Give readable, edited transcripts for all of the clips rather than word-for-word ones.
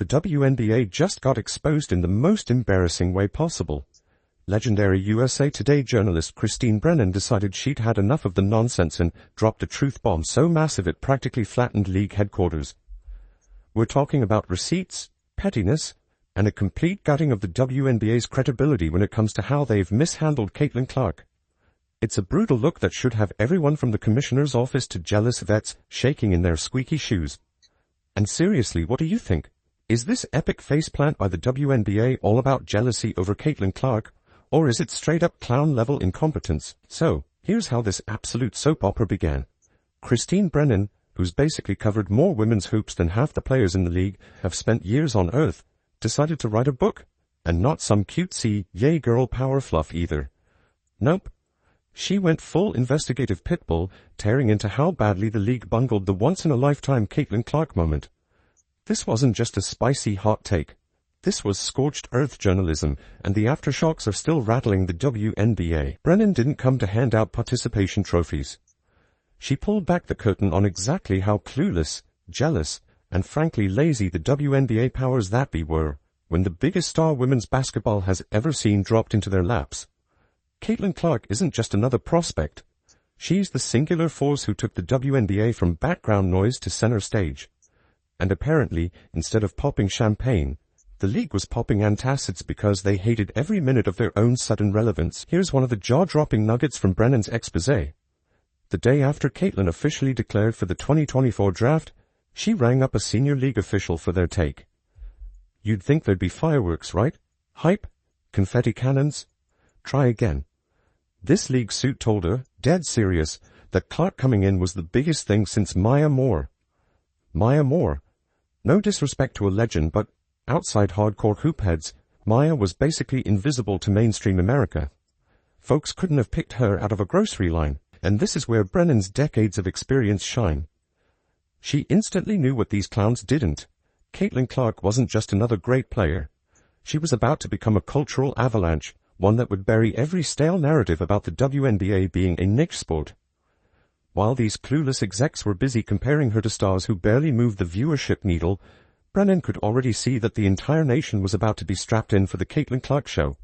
The WNBA just got exposed in the most embarrassing way possible. Legendary USA Today journalist Christine Brennan decided she'd had enough of the nonsense and dropped a truth bomb so massive it practically flattened league headquarters. We're talking about receipts, pettiness, and a complete gutting of the WNBA's credibility when it comes to how they've mishandled Caitlin Clark. It's a brutal look that should have everyone from the commissioner's office to jealous vets shaking in their squeaky shoes. And seriously, what do you think? Is this epic faceplant by the WNBA all about jealousy over Caitlin Clark, or is it straight-up clown-level incompetence? So, here's how this absolute soap opera began. Christine Brennan, who's basically covered more women's hoops than half the players in the league have spent years on Earth, decided to write a book, and not some cutesy, yay girl power fluff either. Nope. She went full investigative pitbull, tearing into how badly the league bungled the once-in-a-lifetime Caitlin Clark moment. This wasn't just a spicy hot take. This was scorched earth journalism, and the aftershocks are still rattling the WNBA. Brennan didn't come to hand out participation trophies. She pulled back the curtain on exactly how clueless, jealous, and frankly lazy the WNBA powers that be were, when the biggest star women's basketball has ever seen dropped into their laps. Caitlin Clark isn't just another prospect. She's the singular force who took the WNBA from background noise to center stage. And apparently, instead of popping champagne, the league was popping antacids because they hated every minute of their own sudden relevance. Here's one of the jaw-dropping nuggets from Brennan's exposé. The day after Caitlin officially declared for the 2024 draft, she rang up a senior league official for their take. You'd think there'd be fireworks, right? Hype? Confetti cannons? Try again. This league suit told her, dead serious, that Clark coming in was the biggest thing since Maya Moore. Maya Moore. No disrespect to a legend, but outside hardcore hoopheads, Maya was basically invisible to mainstream America. Folks couldn't have picked her out of a grocery line, and this is where Brennan's decades of experience shine. She instantly knew what these clowns didn't. Caitlin Clark wasn't just another great player. She was about to become a cultural avalanche, one that would bury every stale narrative about the WNBA being a niche sport. While these clueless execs were busy comparing her to stars who barely moved the viewership needle, Brennan could already see that the entire nation was about to be strapped in for the Caitlin Clark show.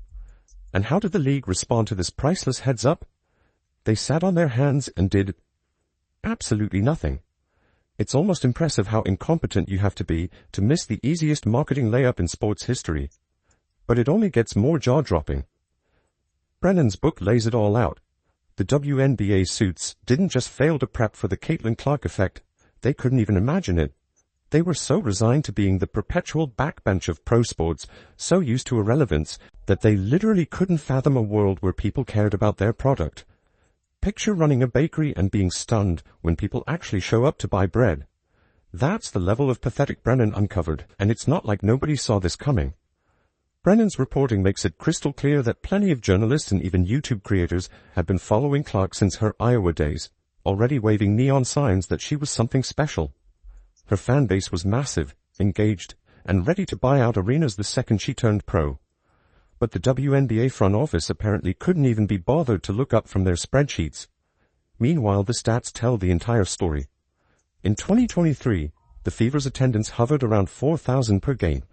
And how did the league respond to this priceless heads-up? They sat on their hands and did absolutely nothing. It's almost impressive how incompetent you have to be to miss the easiest marketing layup in sports history. But it only gets more jaw-dropping. Brennan's book lays it all out. The WNBA suits didn't just fail to prep for the Caitlin Clark effect, they couldn't even imagine it. They were so resigned to being the perpetual backbench of pro sports, so used to irrelevance, that they literally couldn't fathom a world where people cared about their product. Picture running a bakery and being stunned when people actually show up to buy bread. That's the level of pathetic Brennan uncovered, and it's not like nobody saw this coming. Brennan's reporting makes it crystal clear that plenty of journalists and even YouTube creators had been following Clark since her Iowa days, already waving neon signs that she was something special. Her fan base was massive, engaged, and ready to buy out arenas the second she turned pro. But the WNBA front office apparently couldn't even be bothered to look up from their spreadsheets. Meanwhile, the stats tell the entire story. In 2023, the Fever's attendance hovered around 4,000 per game,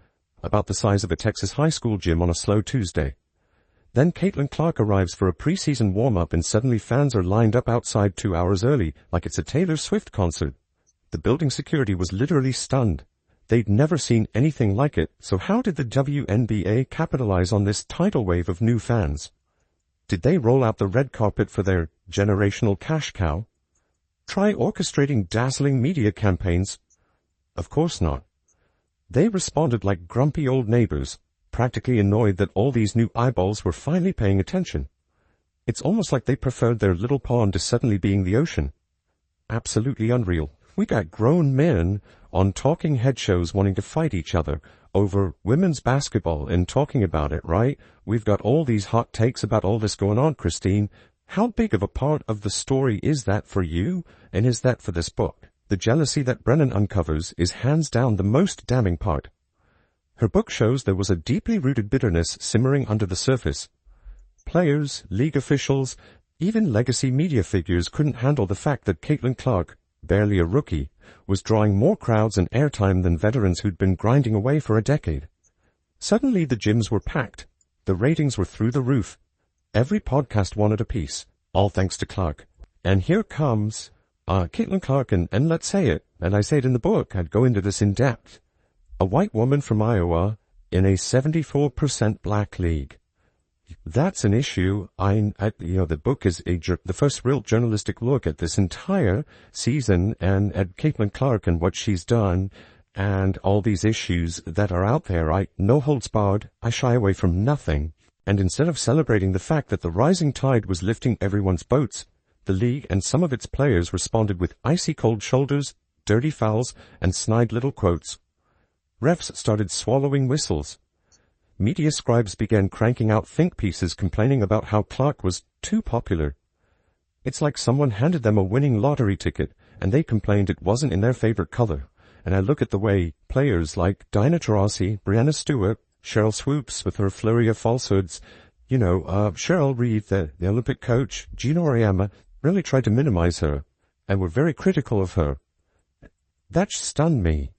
about the size of a Texas high school gym on a slow Tuesday. Then Caitlin Clark arrives for a preseason warm-up and suddenly fans are lined up outside 2 hours early, like it's a Taylor Swift concert. The building security was literally stunned. They'd never seen anything like it, so how did the WNBA capitalize on this tidal wave of new fans? Did they roll out the red carpet for their generational cash cow? Try orchestrating dazzling media campaigns? Of course not. They responded like grumpy old neighbors, practically annoyed that all these new eyeballs were finally paying attention. It's almost like they preferred their little pond to suddenly being the ocean. Absolutely unreal. We got grown men on talking head shows wanting to fight each other over women's basketball and talking about it, right? We've got all these hot takes about all this going on, Christine. How big of a part of the story is that for you, and is that for this book? The jealousy that Brennan uncovers is hands down the most damning part. Her book shows there was a deeply rooted bitterness simmering under the surface. Players, league officials, even legacy media figures couldn't handle the fact that Caitlin Clark, barely a rookie, was drawing more crowds and airtime than veterans who'd been grinding away for a decade. Suddenly the gyms were packed. The ratings were through the roof. Every podcast wanted a piece, all thanks to Clark. And here comes Caitlin Clark, and let's say it, and I say it in the book, I'd go into this in depth. A white woman from Iowa in a 74% black league. That's an issue. The book is the first real journalistic look at this entire season and at Caitlin Clark and what she's done and all these issues that are out there. No holds barred. I shy away from nothing. And instead of celebrating the fact that the rising tide was lifting everyone's boats, the league and some of its players responded with icy cold shoulders, dirty fouls, and snide little quotes. Refs started swallowing whistles. Media scribes began cranking out think pieces complaining about how Clark was too popular. It's like someone handed them a winning lottery ticket, and they complained it wasn't in their favorite color. And I look at the way players like Diana Taurasi, Brianna Stewart, Cheryl Swoops with her flurry of falsehoods, Cheryl Reed, the Olympic coach, Gino Auriemma, really tried to minimize her, and were very critical of her. That stunned me.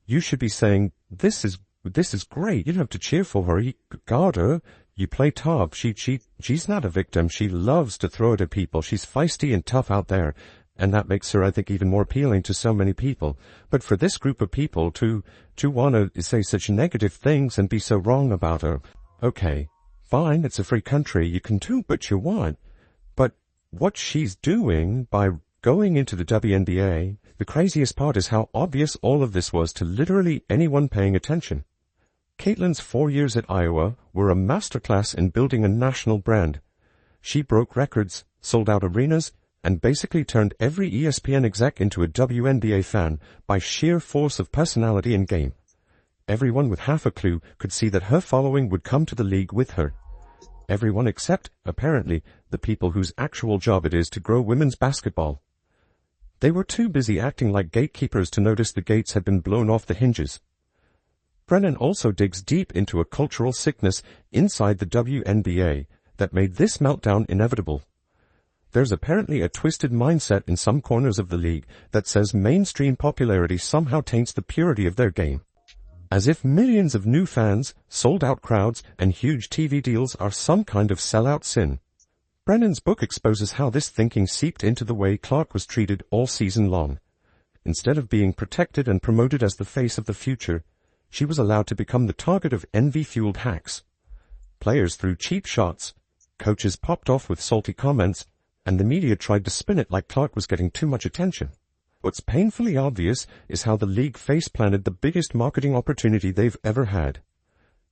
You should be saying, this is great. You don't have to cheer for her. You guard her. You play tough. She's not a victim. She loves to throw it at people. She's feisty and tough out there. And that makes her, I think, even more appealing to so many people. But for this group of people to want to say such negative things and be so wrong about her, okay, fine, it's a free country. You can do what you want. But what she's doing by going into the WNBA, the craziest part is how obvious all of this was to literally anyone paying attention. Caitlin's 4 years at Iowa were a masterclass in building a national brand. She broke records, sold out arenas, and basically turned every ESPN exec into a WNBA fan by sheer force of personality and game. Everyone with half a clue could see that her following would come to the league with her. Everyone except, apparently, the people whose actual job it is to grow women's basketball. They were too busy acting like gatekeepers to notice the gates had been blown off the hinges. Brennan also digs deep into a cultural sickness inside the WNBA that made this meltdown inevitable. There's apparently a twisted mindset in some corners of the league that says mainstream popularity somehow taints the purity of their game. As if millions of new fans, sold-out crowds, and huge TV deals are some kind of sellout sin. Brennan's book exposes how this thinking seeped into the way Clark was treated all season long. Instead of being protected and promoted as the face of the future, she was allowed to become the target of envy-fueled hacks. Players threw cheap shots, coaches popped off with salty comments, and the media tried to spin it like Clark was getting too much attention. What's painfully obvious is how the league face-planted the biggest marketing opportunity they've ever had.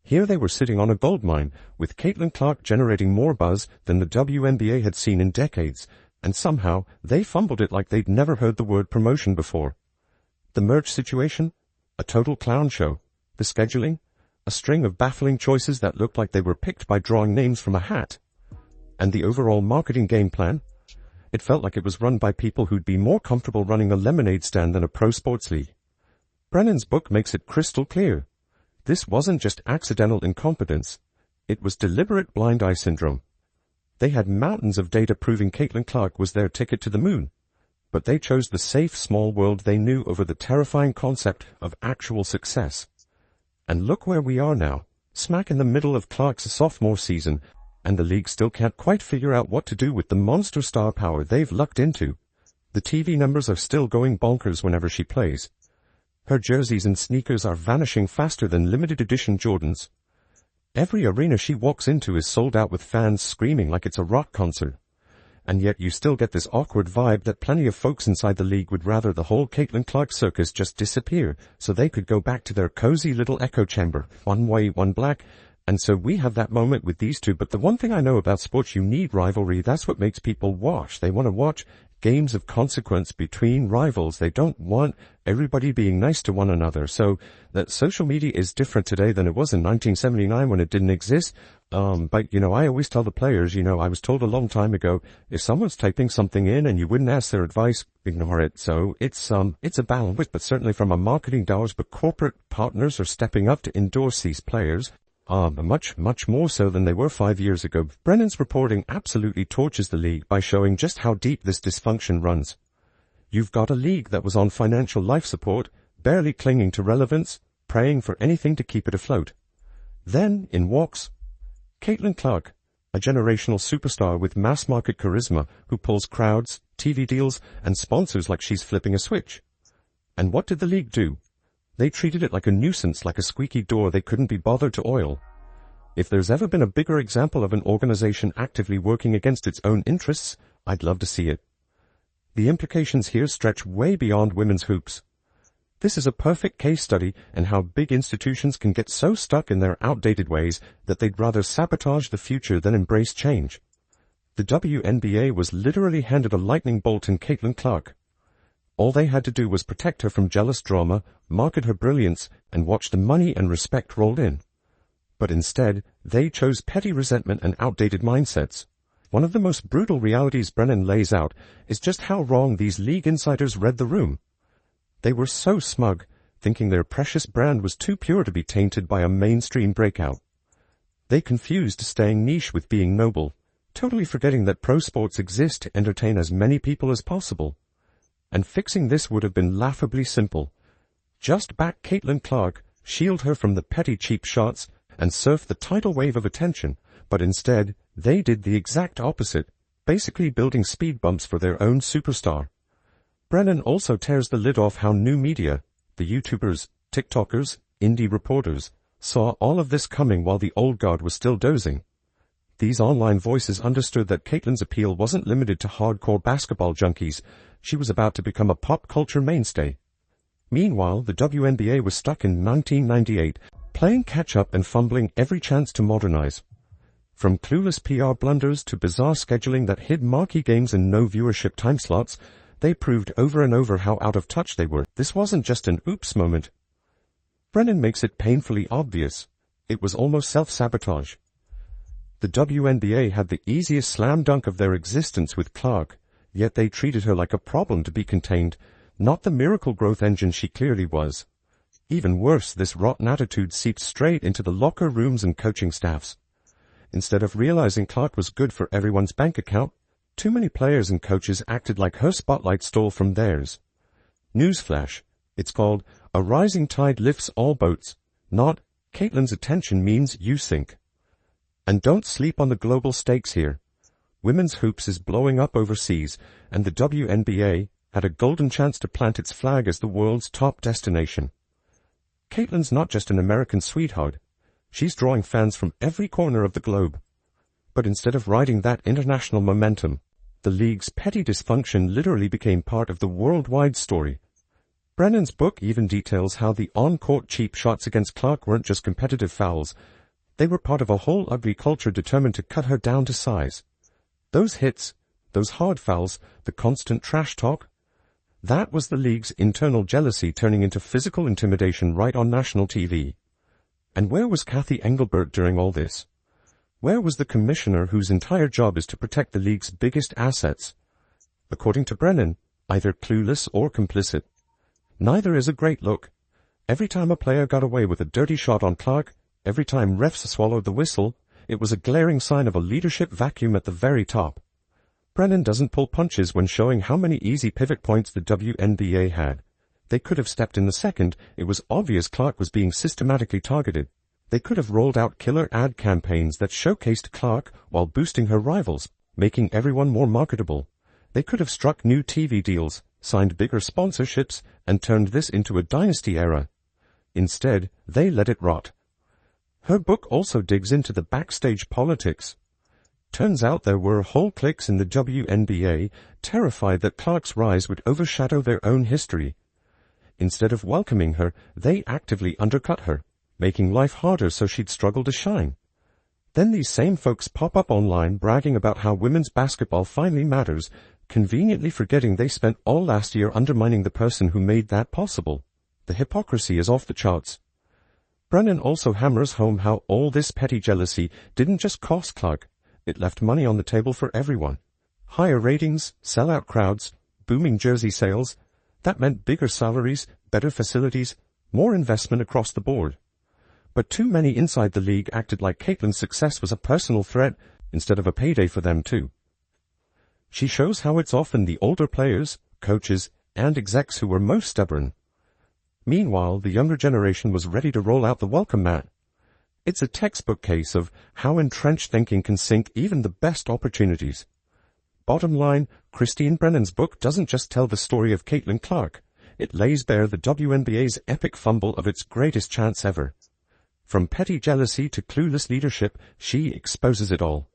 Here they were sitting on a goldmine, with Caitlin Clark generating more buzz than the WNBA had seen in decades, and somehow they fumbled it like they'd never heard the word promotion before. The merch situation? A total clown show. The scheduling? A string of baffling choices that looked like they were picked by drawing names from a hat. And the overall marketing game plan? It felt like it was run by people who'd be more comfortable running a lemonade stand than a pro sports league. Brennan's book makes it crystal clear. This wasn't just accidental incompetence. It was deliberate blind eye syndrome. They had mountains of data proving Caitlin Clark was their ticket to the moon. But they chose the safe, small world they knew over the terrifying concept of actual success. And look where we are now, smack in the middle of Clark's sophomore season, and the league still can't quite figure out what to do with the monster star power they've lucked into. The TV numbers are still going bonkers whenever she plays. Her jerseys and sneakers are vanishing faster than limited edition Jordans. Every arena she walks into is sold out with fans screaming like it's a rock concert. And yet you still get this awkward vibe that plenty of folks inside the league would rather the whole Caitlin Clark circus just disappear so they could go back to their cozy little echo chamber, one white, one black. And so we have that moment with these two. But the one thing I know about sports, you need rivalry. That's what makes people watch. They want to watch games of consequence between rivals. They don't want everybody being nice to one another. So that social media is different today than it was in 1979 when it didn't exist. But I always tell the players, I was told a long time ago, if someone's typing something in and you wouldn't ask their advice, ignore it. So it's a balance, but certainly from a marketing dollars, but corporate partners are stepping up to endorse these players. Much more so than they were 5 years ago. Brennan's reporting absolutely torches the league by showing just how deep this dysfunction runs. You've got a league that was on financial life support, barely clinging to relevance, praying for anything to keep it afloat. Then, in walks Caitlin Clark, a generational superstar with mass-market charisma who pulls crowds, TV deals, and sponsors like she's flipping a switch. And what did the league do? They treated it like a nuisance, like a squeaky door they couldn't be bothered to oil. If there's ever been a bigger example of an organization actively working against its own interests, I'd love to see it. The implications here stretch way beyond women's hoops. This is a perfect case study in how big institutions can get so stuck in their outdated ways that they'd rather sabotage the future than embrace change. The WNBA was literally handed a lightning bolt in Caitlin Clark. All they had to do was protect her from jealous drama, market her brilliance, and watch the money and respect roll in. But instead, they chose petty resentment and outdated mindsets. One of the most brutal realities Brennan lays out is just how wrong these league insiders read the room. They were so smug, thinking their precious brand was too pure to be tainted by a mainstream breakout. They confused staying niche with being noble, totally forgetting that pro sports exist to entertain as many people as possible. And fixing this would have been laughably simple. Just back Caitlin Clark, shield her from the petty cheap shots, and surf the tidal wave of attention, but instead, they did the exact opposite, basically building speed bumps for their own superstar. Brennan also tears the lid off how new media, the YouTubers, TikTokers, indie reporters, saw all of this coming while the old guard was still dozing. These online voices understood that Caitlin's appeal wasn't limited to hardcore basketball junkies. She was about to become a pop culture mainstay. Meanwhile, the WNBA was stuck in 1998, playing catch-up and fumbling every chance to modernize. From clueless PR blunders to bizarre scheduling that hid marquee games in no-viewership time slots, they proved over and over how out of touch they were. This wasn't just an oops moment. Brennan makes it painfully obvious. It was almost self-sabotage. The WNBA had the easiest slam dunk of their existence with Clark, yet they treated her like a problem to be contained, not the miracle growth engine she clearly was. Even worse, this rotten attitude seeped straight into the locker rooms and coaching staffs. Instead of realizing Clark was good for everyone's bank account, too many players and coaches acted like her spotlight stole from theirs. Newsflash, it's called "A Rising Tide Lifts All Boats," not "Caitlin's attention means you sink." And don't sleep on the global stakes here. Women's hoops is blowing up overseas, and the WNBA had a golden chance to plant its flag as the world's top destination. Caitlin's not just an American sweetheart. She's drawing fans from every corner of the globe. But instead of riding that international momentum, the league's petty dysfunction literally became part of the worldwide story. Brennan's book even details how the on-court cheap shots against Clark weren't just competitive fouls. They were part of a whole ugly culture determined to cut her down to size. Those hits, those hard fouls, the constant trash talk, that was the league's internal jealousy turning into physical intimidation right on national TV. And where was Kathy Engelbert during all this? Where was the commissioner whose entire job is to protect the league's biggest assets? According to Brennan, either clueless or complicit. Neither is a great look. Every time a player got away with a dirty shot on Clark, every time refs swallowed the whistle, it was a glaring sign of a leadership vacuum at the very top. Brennan doesn't pull punches when showing how many easy pivot points the WNBA had. They could have stepped in the second it was obvious Clark was being systematically targeted. They could have rolled out killer ad campaigns that showcased Clark while boosting her rivals, making everyone more marketable. They could have struck new TV deals, signed bigger sponsorships, and turned this into a dynasty era. Instead, they let it rot. Her book also digs into the backstage politics. Turns out there were whole cliques in the WNBA terrified that Clark's rise would overshadow their own history. Instead of welcoming her, they actively undercut her, making life harder so she'd struggle to shine. Then these same folks pop up online bragging about how women's basketball finally matters, conveniently forgetting they spent all last year undermining the person who made that possible. The hypocrisy is off the charts. Brennan also hammers home how all this petty jealousy didn't just cost Clark. It left money on the table for everyone. Higher ratings, sellout crowds, booming jersey sales. That meant bigger salaries, better facilities, more investment across the board. But too many inside the league acted like Caitlin's success was a personal threat instead of a payday for them too. She shows how it's often the older players, coaches, and execs who were most stubborn. Meanwhile, the younger generation was ready to roll out the welcome mat. It's a textbook case of how entrenched thinking can sink even the best opportunities. Bottom line, Christine Brennan's book doesn't just tell the story of Caitlin Clark. It lays bare the WNBA's epic fumble of its greatest chance ever. From petty jealousy to clueless leadership, she exposes it all.